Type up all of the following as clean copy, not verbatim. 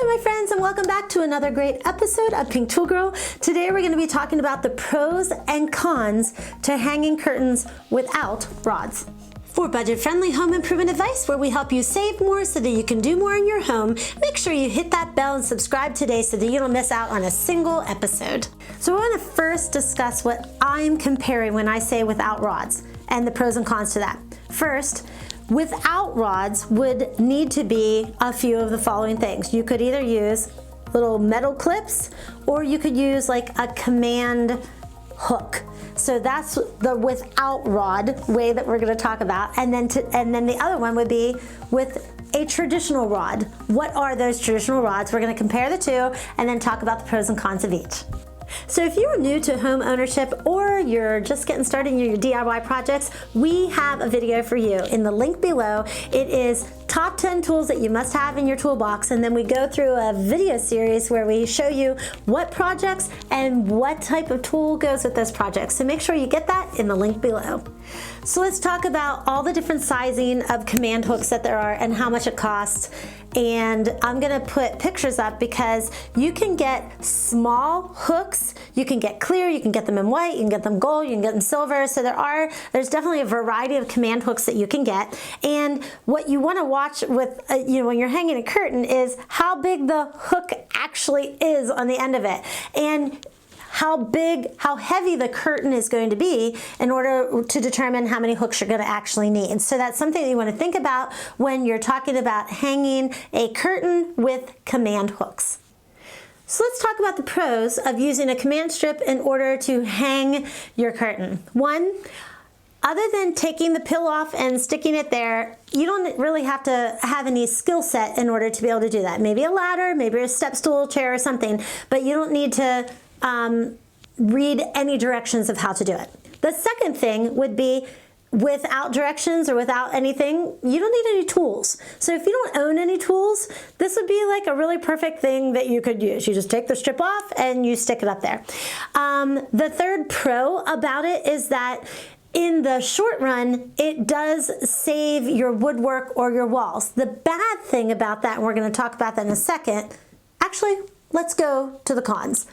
Hi my friends, and welcome back to another great episode of Pink Tool Girl. Today we're going to be talking about the pros and cons to hanging curtains without rods. For budget-friendly home improvement advice where we help you save more so that you can do more in your home, make sure you hit that bell and subscribe today so that you don't miss out on a single episode. So I want to first discuss what I'm comparing when I say without rods and the pros and cons to that. First, without rods would need to be a few of the following things. You could either use little metal clips or you could use like a command hook. So that's the without rod way that we're going to talk about. And then the other one would be with a traditional rod. What are those traditional rods? We're going to compare the two and then talk about the pros and cons of each. So if you're new to home ownership or you're just getting started in your DIY projects, we have a video for you in the link below. It is top 10 tools that you must have in your toolbox, and then we go through a video series where we show you what projects and what type of tool goes with those projects. So make sure you get that in the link below. So let's talk about all the different sizing of command hooks that there are and how much it costs. And I'm gonna put pictures up because you can get small hooks, you can get clear, you can get them in white, you can get them gold, you can get them silver. So there's definitely a variety of command hooks that you can get. And what you wanna watch with, when you're hanging a curtain is how big the hook actually is on the end of it. And how heavy the curtain is going to be in order to determine how many hooks you're going to actually need. So that's something that you want to think about when you're talking about hanging a curtain with command hooks. So let's talk about the pros of using a command strip in order to hang your curtain. One, other than taking the pill off and sticking it there, you don't really have to have any skill set in order to be able to do that. Maybe a ladder, maybe a step stool chair or something, but you don't need to read any directions of how to do it. The second thing would be without directions or without anything, you don't need any tools. So if you don't own any tools, this would be like a really perfect thing that you could use. You just take the strip off and you stick it up there. The third pro about it is that in the short run, it does save your woodwork or your walls. The bad thing about that, and we're going to talk about that in a second, actually, let's go to the cons.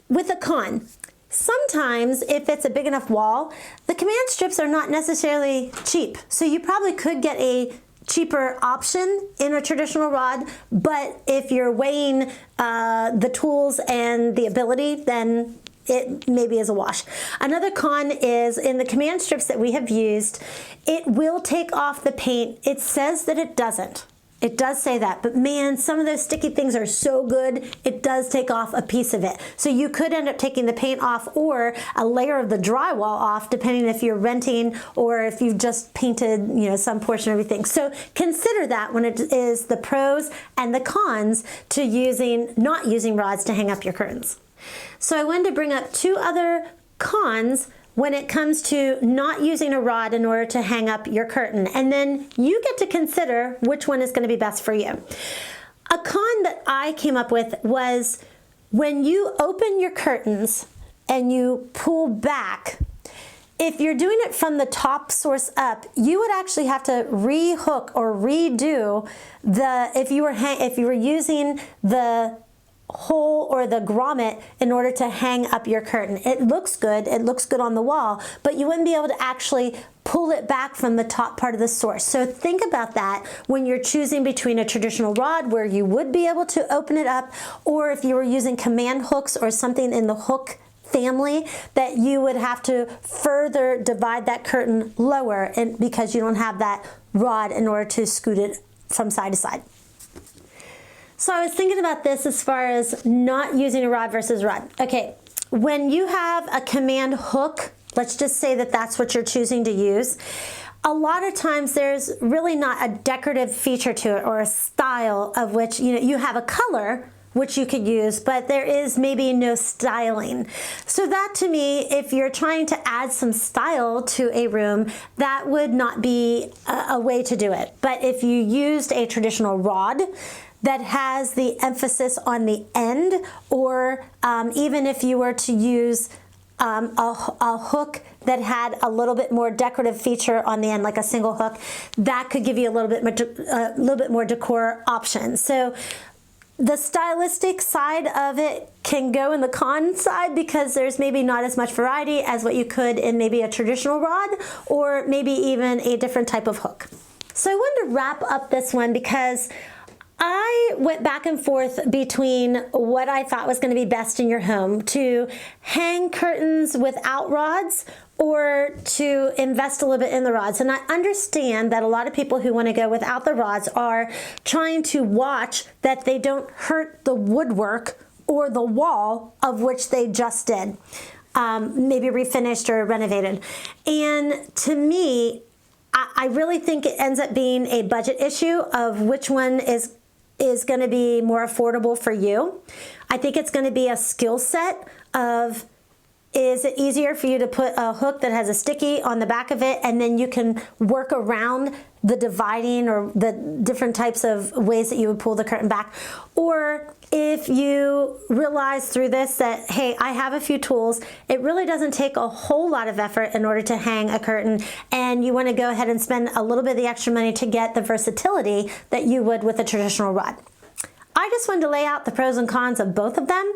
With a con, sometimes if it's a big enough wall, the command strips are not necessarily cheap. So you probably could get a cheaper option in a traditional rod, but if you're weighing the tools and the ability, then it maybe is a wash. Another con is in the command strips that we have used, it will take off the paint. It says that it doesn't. It does say that, but man, some of those sticky things are so good, it does take off a piece of it. So you could end up taking the paint off or a layer of the drywall off, depending if you're renting or if you've just painted, some portion of everything. So consider that when it is the pros and the cons to not using rods to hang up your curtains. So I wanted to bring up two other cons when it comes to not using a rod in order to hang up your curtain. And then you get to consider which one is going to be best for you. A con that I came up with was when you open your curtains and you pull back, if you're doing it from the top source up, you would actually have to re-hook or redo if you were using the hole or the grommet in order to hang up your curtain. It looks good on the wall, but you wouldn't be able to actually pull it back from the top part of the source. So think about that when you're choosing between a traditional rod where you would be able to open it up, or if you were using command hooks or something in the hook family that you would have to further divide that curtain lower because you don't have that rod in order to scoot it from side to side. So I was thinking about this as far as not using a rod versus rod. Okay, when you have a command hook, let's just say that that's what you're choosing to use, a lot of times there's really not a decorative feature to it or a style of which, you have a color which you could use, but there is maybe no styling. So that to me, if you're trying to add some style to a room, that would not be a way to do it. But if you used a traditional rod that has the emphasis on the end, or even if you were to use a hook that had a little bit more decorative feature on the end, like a single hook, that could give you a little bit more decor option. So the stylistic side of it can go in the con side because there's maybe not as much variety as what you could in maybe a traditional rod or maybe even a different type of hook. So I wanted to wrap up this one because I went back and forth between what I thought was going to be best in your home, to hang curtains without rods or to invest a little bit in the rods. And I understand that a lot of people who want to go without the rods are trying to watch that they don't hurt the woodwork or the wall of which they just did, maybe refinished or renovated. And to me, I really think it ends up being a budget issue of which one is going to be more affordable for you. I think it's going to be a skill set of, is it easier for you to put a hook that has a sticky on the back of it and then you can work around the dividing or the different types of ways that you would pull the curtain back? Or if you realize through this that, hey, I have a few tools, it really doesn't take a whole lot of effort in order to hang a curtain, and you want to go ahead and spend a little bit of the extra money to get the versatility that you would with a traditional rod. I just wanted to lay out the pros and cons of both of them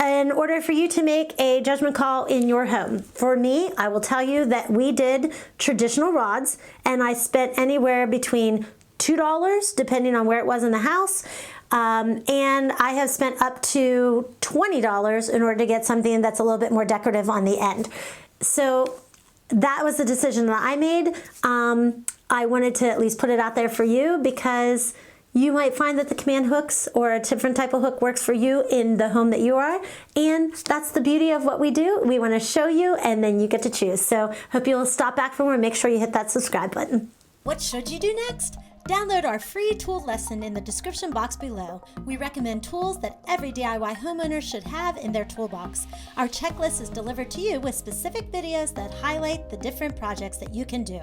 in order for you to make a judgment call in your home. For me, I will tell you that we did traditional rods, and I spent anywhere between $2, depending on where it was in the house, and I have spent up to $20 in order to get something that's a little bit more decorative on the end. So that was the decision that I made. I wanted to at least put it out there for you because you might find that the command hooks or a different type of hook works for you in the home that you are. And that's the beauty of what we do. We want to show you and then you get to choose. So hope you'll stop back for more and make sure you hit that subscribe button. What should you do next? Download our free tool lesson in the description box below. We recommend tools that every DIY homeowner should have in their toolbox. Our checklist is delivered to you with specific videos that highlight the different projects that you can do.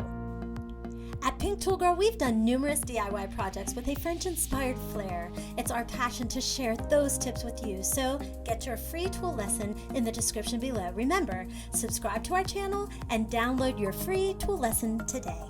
At Pink Tool Girl, we've done numerous DIY projects with a French-inspired flair. It's our passion to share those tips with you, so get your free tool lesson in the description below. Remember, subscribe to our channel and download your free tool lesson today.